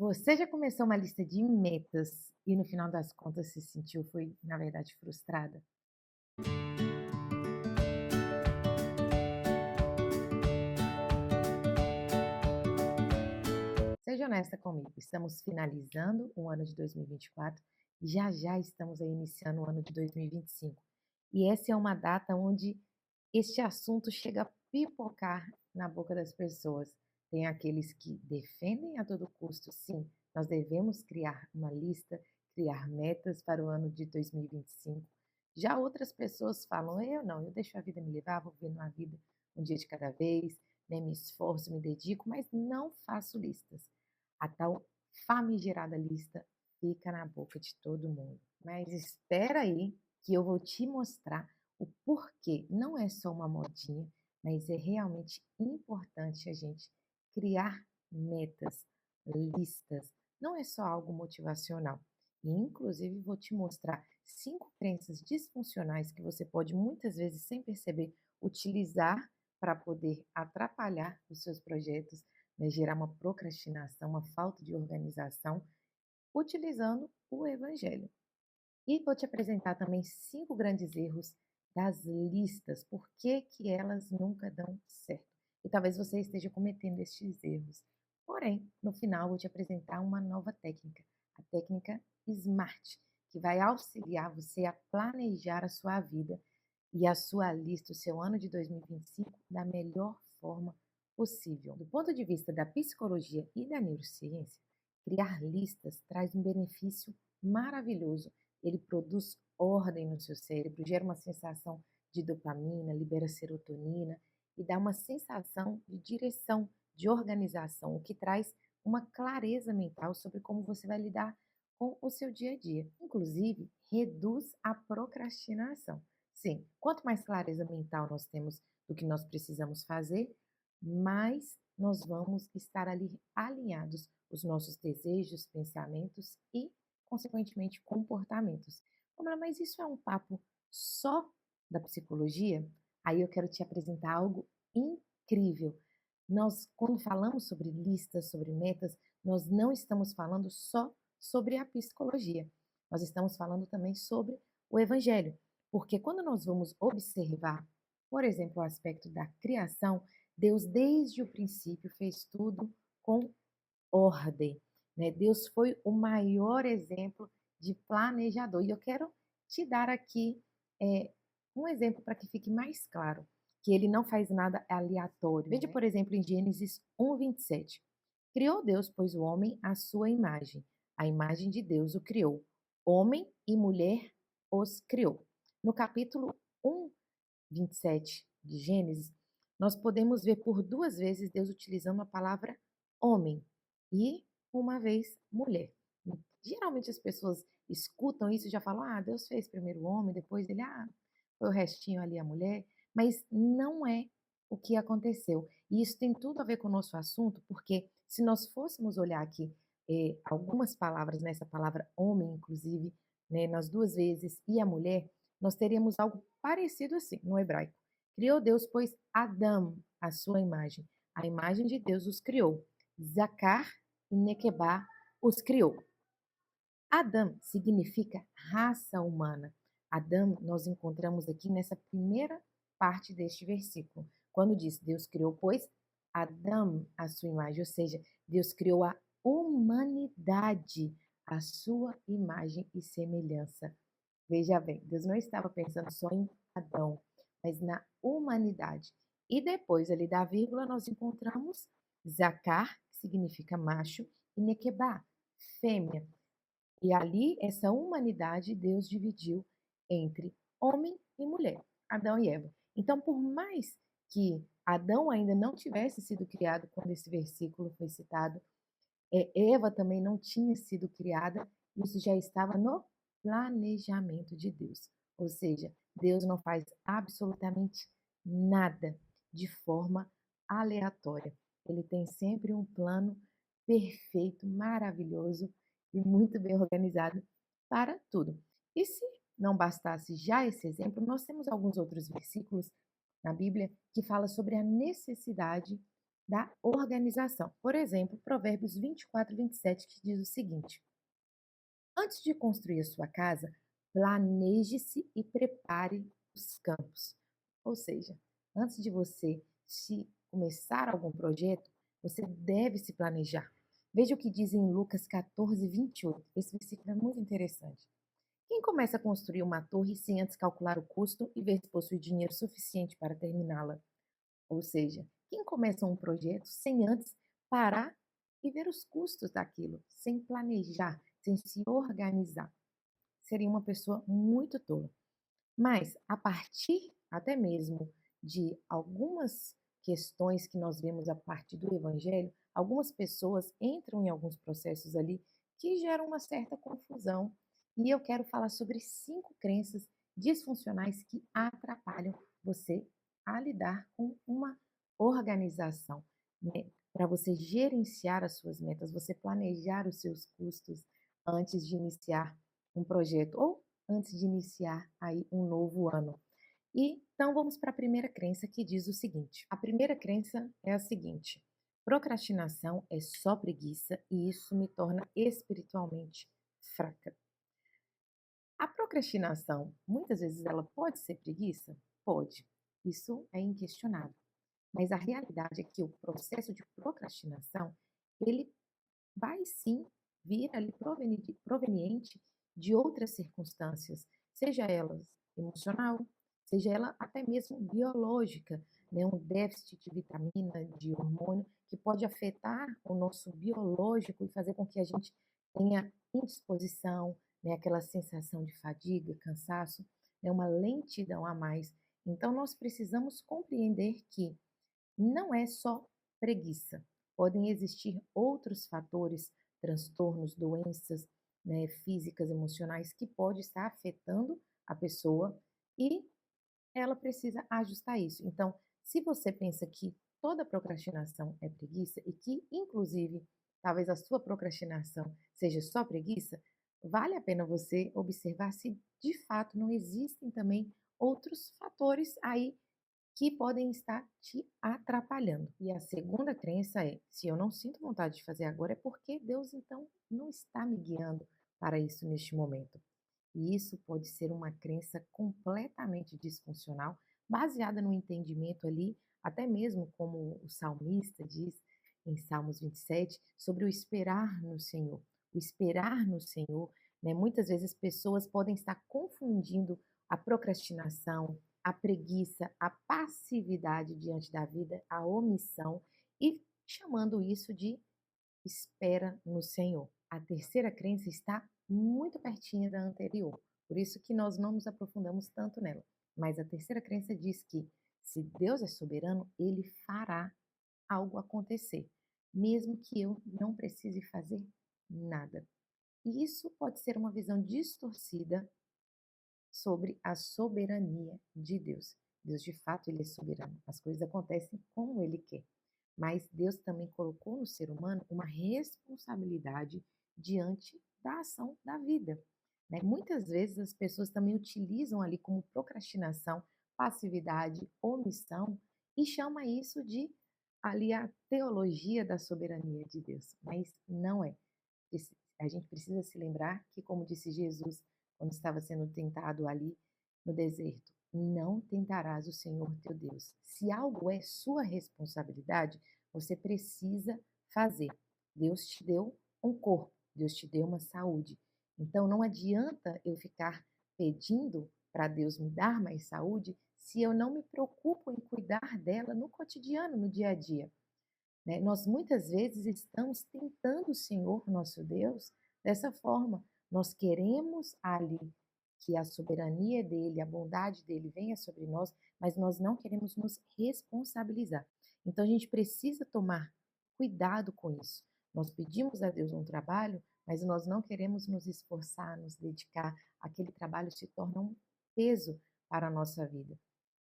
Você já começou uma lista de metas e no final das contas se sentiu foi, na verdade, frustrada? Seja honesta comigo, estamos finalizando o ano de 2024 e já já estamos aí iniciando o ano de 2025. E essa é uma data onde este assunto chega a pipocar na boca das pessoas. Tem aqueles que defendem a todo custo, sim, nós devemos criar uma lista, criar metas para o ano de 2025. Já outras pessoas falam, eu não, eu deixo a vida me levar, vou vivendo a vida um dia de cada vez, né, me esforço, me dedico, mas não faço listas. A tal famigerada lista fica na boca de todo mundo. Mas espera aí que eu vou te mostrar o porquê. Não é só uma modinha, mas é realmente importante a gente criar metas, listas. Não é só algo motivacional. E, inclusive, vou te mostrar 5 crenças disfuncionais que você pode muitas vezes, sem perceber, utilizar para poder atrapalhar os seus projetos, né, gerar uma procrastinação, uma falta de organização, utilizando o evangelho. E vou te apresentar também 5 grandes erros das listas, por que que elas nunca dão certo. E talvez você esteja cometendo estes erros. Porém, no final, vou te apresentar uma nova técnica, a técnica SMART, que vai auxiliar você a planejar a sua vida e a sua lista, o seu ano de 2025, da melhor forma possível. Do ponto de vista da psicologia e da neurociência, criar listas traz um benefício maravilhoso. Ele produz ordem no seu cérebro, gera uma sensação de dopamina, libera serotonina e dá uma sensação de direção, de organização, o que traz uma clareza mental sobre como você vai lidar com o seu dia a dia. Inclusive, reduz a procrastinação. Sim, quanto mais clareza mental nós temos do que nós precisamos fazer, mais nós vamos estar ali alinhados os nossos desejos, pensamentos e, consequentemente, comportamentos. Pamela, mas isso é um papo só da psicologia? Aí eu quero te apresentar algo incrível. Nós, quando falamos sobre listas, sobre metas, nós não estamos falando só sobre a psicologia. Nós estamos falando também sobre o evangelho. Porque quando nós vamos observar, por exemplo, o aspecto da criação, Deus, desde o princípio, fez tudo com ordem, né? Deus foi o maior exemplo de planejador. E eu quero te dar aqui é, um exemplo para que fique mais claro, que ele não faz nada aleatório. Veja, por exemplo, em Gênesis 1:27. Criou Deus, pois, o homem à sua imagem. A imagem de Deus o criou. Homem e mulher os criou. No capítulo 1:27 de Gênesis, nós podemos ver por 2 vezes Deus utilizando a palavra homem e uma vez mulher. Geralmente as pessoas escutam isso e já falam: ah, Deus fez primeiro o homem, depois ele, foi o restinho ali a mulher. Mas não é o que aconteceu. E isso tem tudo a ver com o nosso assunto, porque se nós fôssemos olhar aqui algumas palavras, nessa palavra homem, inclusive, né, nas 2 vezes, e a mulher, nós teríamos algo parecido assim no hebraico. Criou Deus, pois, Adão, a sua imagem. A imagem de Deus os criou. Zacar e Nequebá os criou. Adão significa raça humana. Adão nós encontramos aqui nessa primeira parte deste versículo, quando diz Deus criou, pois, Adão a sua imagem, ou seja, Deus criou a humanidade, a sua imagem e semelhança. Veja bem, Deus não estava pensando só em Adão, mas na humanidade. E depois ali da vírgula nós encontramos Zacar, que significa macho, e Nequebá, fêmea. E ali, essa humanidade, Deus dividiu entre homem e mulher, Adão e Eva. Então, por mais que Adão ainda não tivesse sido criado quando esse versículo foi citado, Eva também não tinha sido criada, isso já estava no planejamento de Deus. Ou seja, Deus não faz absolutamente nada de forma aleatória. Ele tem sempre um plano perfeito, maravilhoso e muito bem organizado para tudo. E se não bastasse já esse exemplo, nós temos alguns outros versículos na Bíblia que fala sobre a necessidade da organização. Por exemplo, Provérbios 24, 27, que diz o seguinte: antes de construir a sua casa, planeje-se e prepare os campos. Ou seja, antes de você se começar algum projeto, você deve se planejar. Veja o que diz em Lucas 14, 28. Esse versículo é muito interessante. Quem começa a construir uma torre sem antes calcular o custo e ver se possui dinheiro suficiente para terminá-la? Ou seja, quem começa um projeto sem antes parar e ver os custos daquilo, sem planejar, sem se organizar, seria uma pessoa muito tola. Mas, a partir até mesmo de algumas questões que nós vemos a partir do Evangelho, algumas pessoas entram em alguns processos ali que geram uma certa confusão. E eu quero falar sobre 5 crenças disfuncionais que atrapalham você a lidar com uma organização, né? Para você gerenciar as suas metas, você planejar os seus custos antes de iniciar um projeto ou antes de iniciar aí um novo ano. E então vamos para a primeira crença que diz o seguinte: a primeira crença é a seguinte: procrastinação é só preguiça e isso me torna espiritualmente fraca. A procrastinação, muitas vezes ela pode ser preguiça? Pode. Isso é inquestionável. Mas a realidade é que o processo de procrastinação, ele vai sim vir ali proveniente de outras circunstâncias, seja elas emocional, seja ela até mesmo biológica, né? Um déficit de vitamina, de hormônio, que pode afetar o nosso biológico e fazer com que a gente tenha indisposição, né? Aquela sensação de fadiga, cansaço, né? Uma lentidão a mais. Então, nós precisamos compreender que não é só preguiça. Podem existir outros fatores, transtornos, doenças, né, físicas, emocionais, que pode estar afetando a pessoa e ela precisa ajustar isso. Então, se você pensa que toda procrastinação é preguiça e que, inclusive, talvez a sua procrastinação seja só preguiça, vale a pena você observar se de fato não existem também outros fatores aí que podem estar te atrapalhando. E a segunda crença é: se eu não sinto vontade de fazer agora, é porque Deus então não está me guiando para isso neste momento. E isso pode ser uma crença completamente disfuncional, baseada no entendimento ali, até mesmo como o salmista diz em Salmos 27, sobre o esperar no Senhor. O esperar no Senhor, né? Muitas vezes pessoas podem estar confundindo a procrastinação, a preguiça, a passividade diante da vida, a omissão e chamando isso de espera no Senhor. A terceira crença está muito pertinho da anterior, por isso que nós não nos aprofundamos tanto nela. Mas a terceira crença diz que se Deus é soberano, ele fará algo acontecer, mesmo que eu não precise fazer nada. E isso pode ser uma visão distorcida sobre a soberania de Deus. Deus, de fato, ele é soberano. As coisas acontecem como ele quer. Mas Deus também colocou no ser humano uma responsabilidade diante da ação da vida, né? Muitas vezes as pessoas também utilizam ali como procrastinação, passividade, omissão e chama isso de ali a teologia da soberania de Deus, mas não é. A gente precisa se lembrar que, como disse Jesus quando estava sendo tentado ali no deserto, não tentarás o Senhor teu Deus. Se algo é sua responsabilidade, você precisa fazer. Deus te deu um corpo, Deus te deu uma saúde. Então não adianta eu ficar pedindo para Deus me dar mais saúde se eu não me preocupo em cuidar dela no cotidiano, no dia a dia, né? Nós muitas vezes estamos tentando o Senhor, nosso Deus, dessa forma. Nós queremos ali que a soberania dele, a bondade dele venha sobre nós, mas nós não queremos nos responsabilizar. Então a gente precisa tomar cuidado com isso. Nós pedimos a Deus um trabalho, mas nós não queremos nos esforçar, nos dedicar. Aquele trabalho se torna um peso para a nossa vida.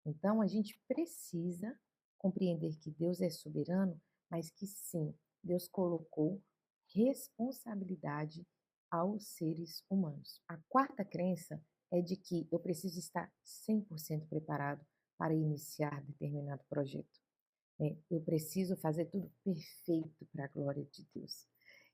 Então a gente precisa compreender que Deus é soberano, mas que sim, Deus colocou responsabilidade aos seres humanos. A quarta crença é de que eu preciso estar 100% preparado para iniciar determinado projeto. né? Eu preciso fazer tudo perfeito para a glória de Deus.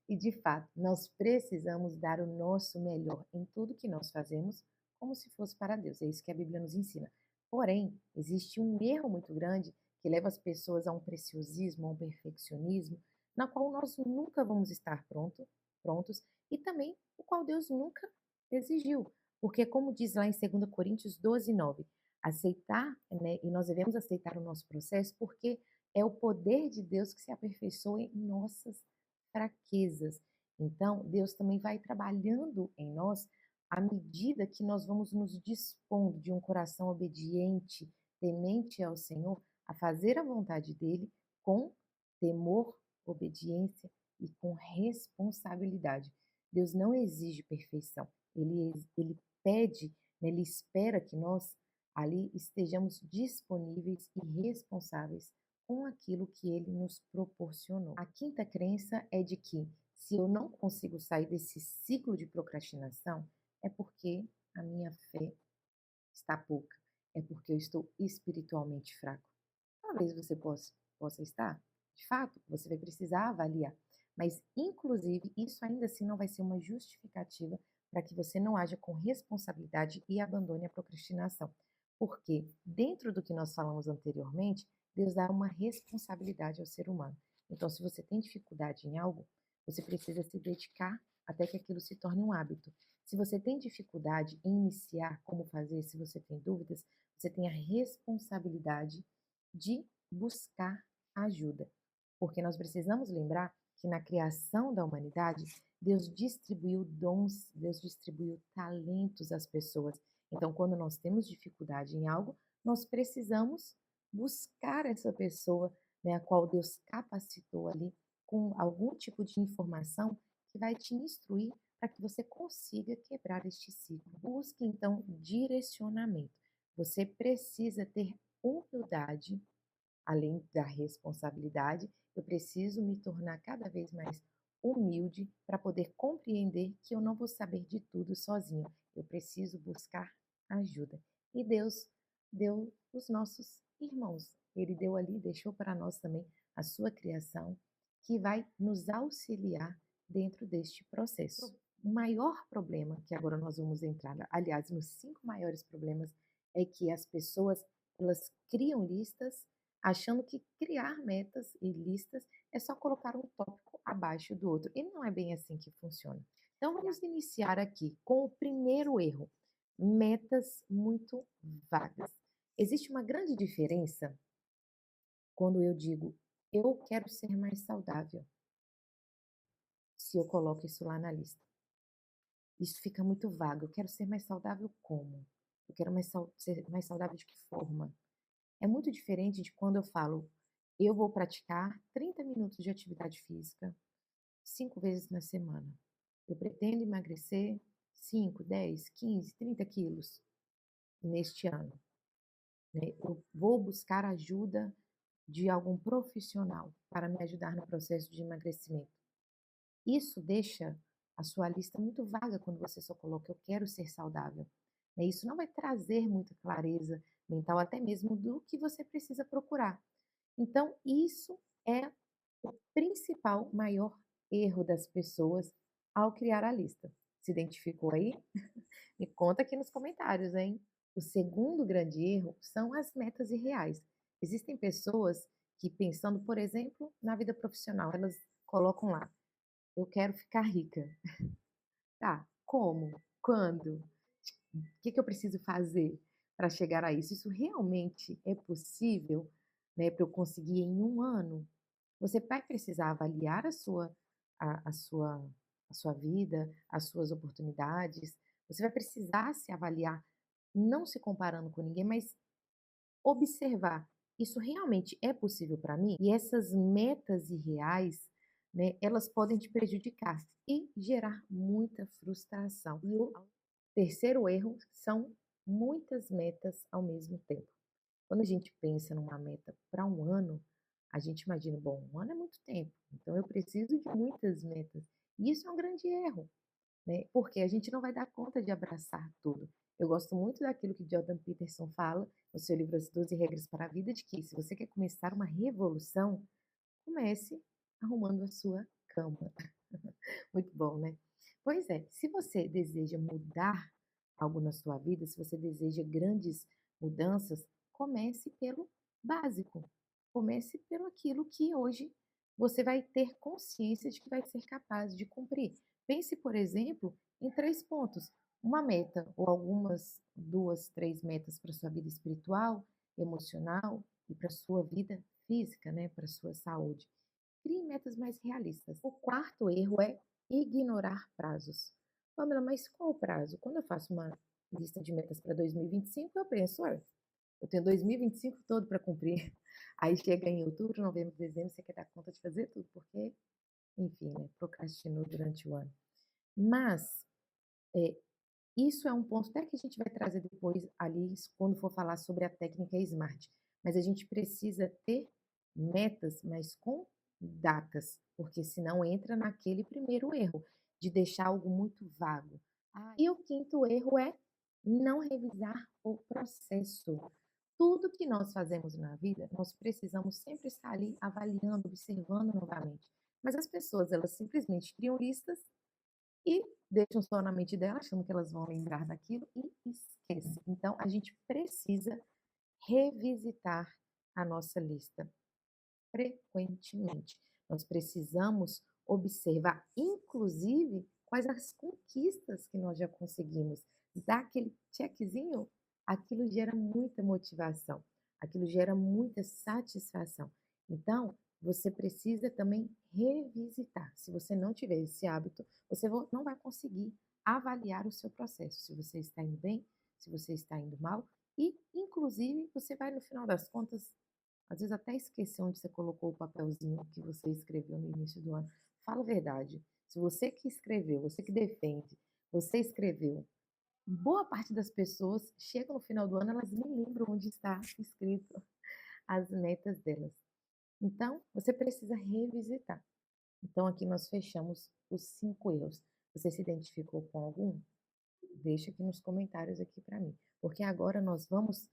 E de fato, nós precisamos dar o nosso melhor em tudo que nós fazemos, como se fosse para Deus. É isso que a Bíblia nos ensina. Porém, existe um erro muito grande que leva as pessoas a um preciosismo, a um perfeccionismo, na qual nós nunca vamos estar prontos e também o qual Deus nunca exigiu. Porque, como diz lá em 2 Coríntios 12:9, aceitar, né, e nós devemos aceitar o nosso processo porque é o poder de Deus que se aperfeiçoa em nossas fraquezas. Então, Deus também vai trabalhando em nós à medida que nós vamos nos dispondo de um coração obediente, temente ao Senhor, a fazer a vontade dele com temor, obediência e com responsabilidade. Deus não exige perfeição, ele pede, né, ele espera que nós ali estejamos disponíveis e responsáveis com aquilo que ele nos proporcionou. A quinta crença é de que, se eu não consigo sair desse ciclo de procrastinação, é porque a minha fé está pouca, é porque eu estou espiritualmente fraco. Talvez você possa estar, de fato, você vai precisar avaliar, mas, inclusive, isso ainda assim não vai ser uma justificativa para que você não haja com responsabilidade e abandone a procrastinação. Porque, dentro do que nós falamos anteriormente, Deus dá uma responsabilidade ao ser humano. Então, se você tem dificuldade em algo, você precisa se dedicar até que aquilo se torne um hábito. Se você tem dificuldade em iniciar como fazer, se você tem dúvidas, você tem a responsabilidade de buscar ajuda. Porque nós precisamos lembrar que na criação da humanidade, Deus distribuiu dons, Deus distribuiu talentos às pessoas. Então, quando nós temos dificuldade em algo, nós precisamos buscar essa pessoa, né, a qual Deus capacitou ali com algum tipo de informação que vai te instruir para que você consiga quebrar este ciclo. Busque então direcionamento. Você precisa ter humildade, além da responsabilidade, eu preciso me tornar cada vez mais humilde para poder compreender que eu não vou saber de tudo sozinho. Eu preciso buscar ajuda. E Deus deu os nossos irmãos. Ele deu ali, deixou para nós também a sua criação, que vai nos auxiliar dentro deste processo. O maior problema que agora nós vamos entrar, aliás, nos 5 maiores problemas, é que as pessoas elas criam listas achando que criar metas e listas é só colocar um tópico abaixo do outro. E não é bem assim que funciona. Então, vamos iniciar aqui com o primeiro erro: metas muito vagas. Existe uma grande diferença quando eu digo eu quero ser mais saudável, se eu coloco isso lá na lista. Isso fica muito vago. Eu quero ser mais saudável como? Eu quero ser mais saudável de que forma? É muito diferente de quando eu falo, eu vou praticar 30 minutos de atividade física 5 vezes na semana. Eu pretendo emagrecer 5, 10, 15, 30 quilos neste ano, né? Eu vou buscar ajuda de algum profissional para me ajudar no processo de emagrecimento. Isso deixa a sua lista muito vaga quando você só coloca eu quero ser saudável, né? Isso não vai trazer muita clareza mental, até mesmo do que você precisa procurar. Então, isso é o principal, maior erro das pessoas ao criar a lista. Se identificou aí? Me conta aqui nos comentários, hein? O segundo grande erro são as metas irreais. Existem pessoas que, pensando, por exemplo, na vida profissional, elas colocam lá: eu quero ficar rica. Tá, como? Quando? O que eu preciso fazer para chegar a isso? Isso realmente é possível, né, para eu conseguir em um ano? Você vai precisar avaliar a, a sua, a sua vida, as suas oportunidades. Você vai precisar se avaliar, não se comparando com ninguém, mas observar. Isso realmente é possível para mim? E essas metas irreais, né, elas podem te prejudicar e gerar muita frustração. E o terceiro erro são muitas metas ao mesmo tempo. Quando a gente pensa numa meta para um ano, a gente imagina, bom, um ano é muito tempo, então eu preciso de muitas metas. E isso é um grande erro, né? Porque a gente não vai dar conta de abraçar tudo. Eu gosto muito daquilo que Jordan Peterson fala no seu livro As 12 Regras para a Vida, de que se você quer começar uma revolução, comece arrumando a sua cama. Muito bom, né? Pois é, se você deseja mudar algo na sua vida, se você deseja grandes mudanças, comece pelo básico. Comece pelo aquilo que hoje você vai ter consciência de que vai ser capaz de cumprir. Pense, por exemplo, em 3 pontos. Uma meta ou algumas 2, 3 metas para sua vida espiritual, emocional e para sua vida física, né, para sua saúde. Crie metas mais realistas. O quarto erro é ignorar prazos. Pamela, mas qual o prazo? Quando eu faço uma lista de metas para 2025, eu penso, olha, eu tenho 2025 todo para cumprir. Aí chega em outubro, novembro, dezembro, você quer dar conta de fazer tudo, porque, enfim, né, procrastinou durante o ano. Mas é, isso é um ponto até que a gente vai trazer depois ali, quando for falar sobre a técnica SMART. Mas a gente precisa ter metas, mas com datas, porque senão entra naquele primeiro erro, de deixar algo muito vago. E o quinto erro é não revisar o processo. Tudo que nós fazemos na vida, nós precisamos sempre estar ali avaliando, observando novamente. Mas as pessoas, elas simplesmente criam listas e deixam só na mente dela, achando que elas vão lembrar daquilo e esquecem. Então, a gente precisa revisitar a nossa lista frequentemente. Nós precisamos observar, inclusive, quais as conquistas que nós já conseguimos. Dar aquele checkzinho, aquilo gera muita motivação, aquilo gera muita satisfação. Então, você precisa também revisitar. Se você não tiver esse hábito, você não vai conseguir avaliar o seu processo, se você está indo bem, se você está indo mal, e, inclusive, você vai, no final das contas, às vezes até esquecer onde você colocou o papelzinho que você escreveu no início do ano. Fala a verdade. Se você que escreveu, você que defende, você escreveu, boa parte das pessoas chegam no final do ano, elas nem lembram onde está escrito as metas delas. Então, você precisa revisitar. Então, aqui nós fechamos os 5 erros. Você se identificou com algum? Deixa aqui nos comentários aqui para mim. Porque agora nós vamos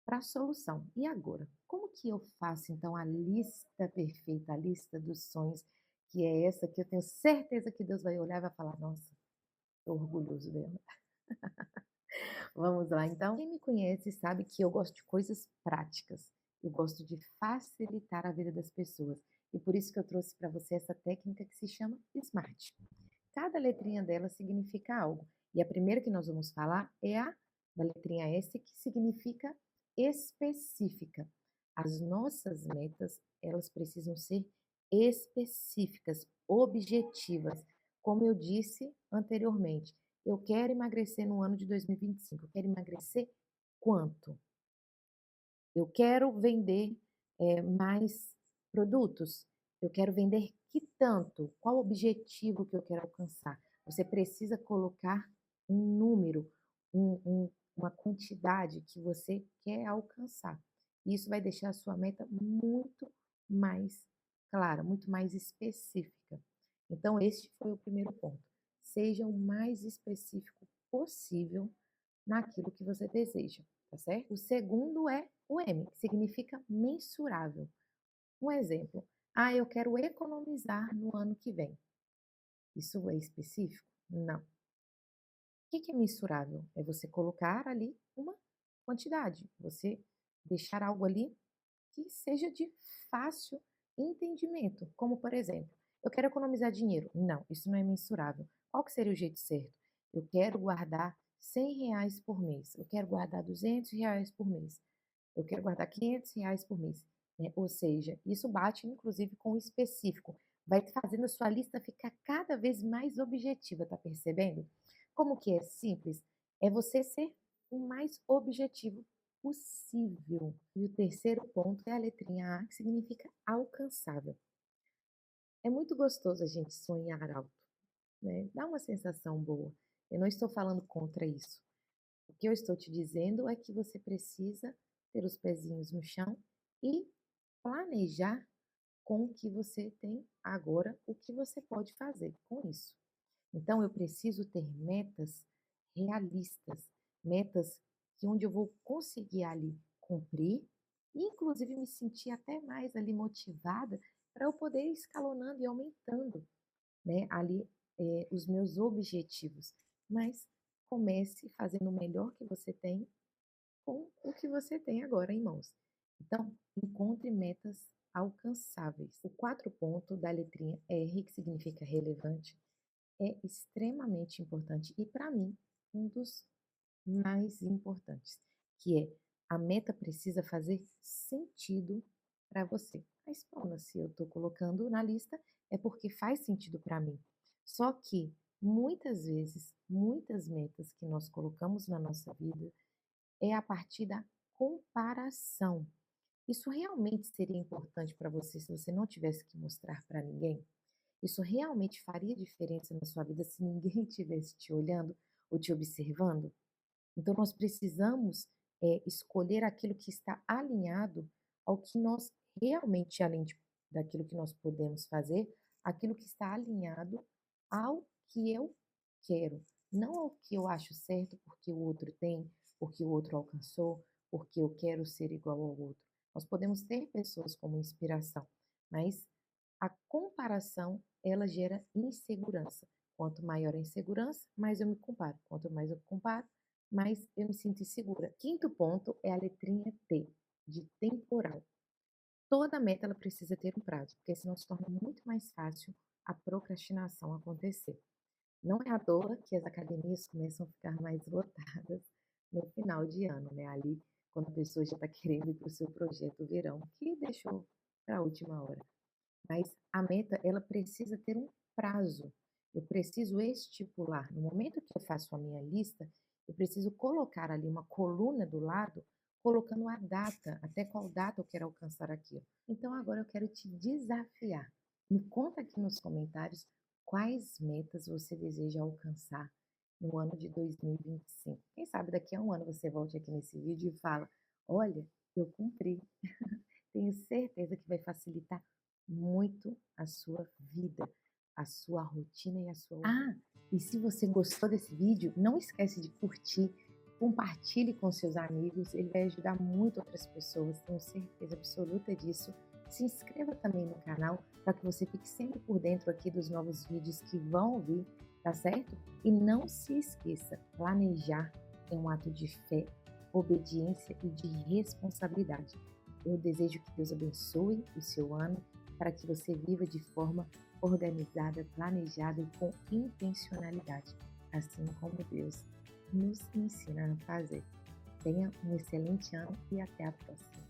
para a solução. E agora? Como que eu faço, então, a lista perfeita, a lista dos sonhos, que é essa que eu tenho certeza que Deus vai olhar e vai falar: nossa, estou orgulhoso dela. Vamos lá, então. Quem me conhece sabe que eu gosto de coisas práticas. Eu gosto de facilitar a vida das pessoas. E por isso que eu trouxe para você essa técnica que se chama SMART. Cada letrinha dela significa algo. E a primeira que nós vamos falar é a da letrinha S, que significa específica. As nossas metas, elas precisam ser específicas, objetivas. Como eu disse anteriormente, eu quero emagrecer no ano de 2025. Eu quero emagrecer quanto? Eu quero vender mais produtos. Eu quero vender que tanto? Qual o objetivo que eu quero alcançar? Você precisa colocar um número, uma quantidade que você quer alcançar. Isso vai deixar a sua meta muito mais clara, muito mais específica. Então, este foi o primeiro ponto. Seja o mais específico possível naquilo que você deseja, tá certo? O segundo é o M, que significa mensurável. Um exemplo, eu quero economizar no ano que vem. Isso é específico? Não. O que é mensurável? É você colocar ali uma quantidade, você deixar algo ali que seja de fácil entendimento, como por exemplo, eu quero economizar dinheiro. Não, isso não é mensurável. Qual que seria o jeito certo? Eu quero guardar R$ 100 por mês, eu quero guardar R$ 200 por mês, eu quero guardar R$ 500 por mês. Né? Ou seja, isso bate inclusive com o específico. Vai fazendo a sua lista ficar cada vez mais objetiva, tá percebendo? Como que é simples? É você ser o mais objetivo possível. E o terceiro ponto é a letrinha A, que significa alcançável. É muito gostoso a gente sonhar alto, né? Dá uma sensação boa. Eu não estou falando contra isso. O que eu estou te dizendo é que você precisa ter os pezinhos no chão e planejar com o que você tem agora, o que você pode fazer com isso. Então, eu preciso ter metas realistas. metas que onde eu vou conseguir ali cumprir, e inclusive me sentir até mais ali motivada para eu poder ir escalonando e aumentando, né, ali, os meus objetivos. Mas comece fazendo o melhor que você tem com o que você tem agora em mãos. Então, encontre metas alcançáveis. O 4 ponto da letrinha R, que significa relevante, é extremamente importante e, para mim, um dos mais importantes, que é a meta precisa fazer sentido para você. Mas, bom, se eu estou colocando na lista, é porque faz sentido para mim. Só que, muitas vezes, muitas metas que nós colocamos na nossa vida é a partir da comparação. Isso realmente seria importante para você se você não tivesse que mostrar para ninguém? Isso realmente faria diferença na sua vida se ninguém estivesse te olhando ou te observando? Então, nós precisamos escolher aquilo que está alinhado ao que nós realmente, daquilo que nós podemos fazer, aquilo que está alinhado ao que eu quero, não ao que eu acho certo porque o outro tem, porque o outro alcançou, porque eu quero ser igual ao outro. Nós podemos ter pessoas como inspiração, mas a comparação, ela gera insegurança. Quanto maior a insegurança, mais eu me comparo. Quanto mais eu comparo, mais eu me sinto insegura. Quinto ponto é a letrinha T, de temporal. Toda meta ela precisa ter um prazo, porque senão se torna muito mais fácil a procrastinação acontecer. Não é à toa que as academias começam a ficar mais lotadas no final de ano, né? Ali, quando a pessoa já está querendo ir para o seu projeto verão, que deixou para a última hora. Mas a meta, ela precisa ter um prazo. Eu preciso estipular. No momento que eu faço a minha lista, eu preciso colocar ali uma coluna do lado, colocando a data, até qual data eu quero alcançar aquilo. Então agora eu quero te desafiar. Me conta aqui nos comentários quais metas você deseja alcançar no ano de 2025. Quem sabe daqui a um ano você volte aqui nesse vídeo e fala: olha, eu cumpri. Tenho certeza que vai facilitar muito a sua vida, a sua rotina e a sua. Ah, e se você gostou desse vídeo, não esquece de curtir, compartilhe com seus amigos, ele vai ajudar muito outras pessoas, tenho certeza absoluta disso. Se inscreva também no canal para que você fique sempre por dentro aqui dos novos vídeos que vão vir, tá certo? E não se esqueça, planejar é um ato de fé, obediência e de responsabilidade. Eu desejo que Deus abençoe o seu ano para que você viva de forma organizada, planejada e com intencionalidade, assim como Deus nos ensina a fazer. Tenha um excelente ano e até a próxima.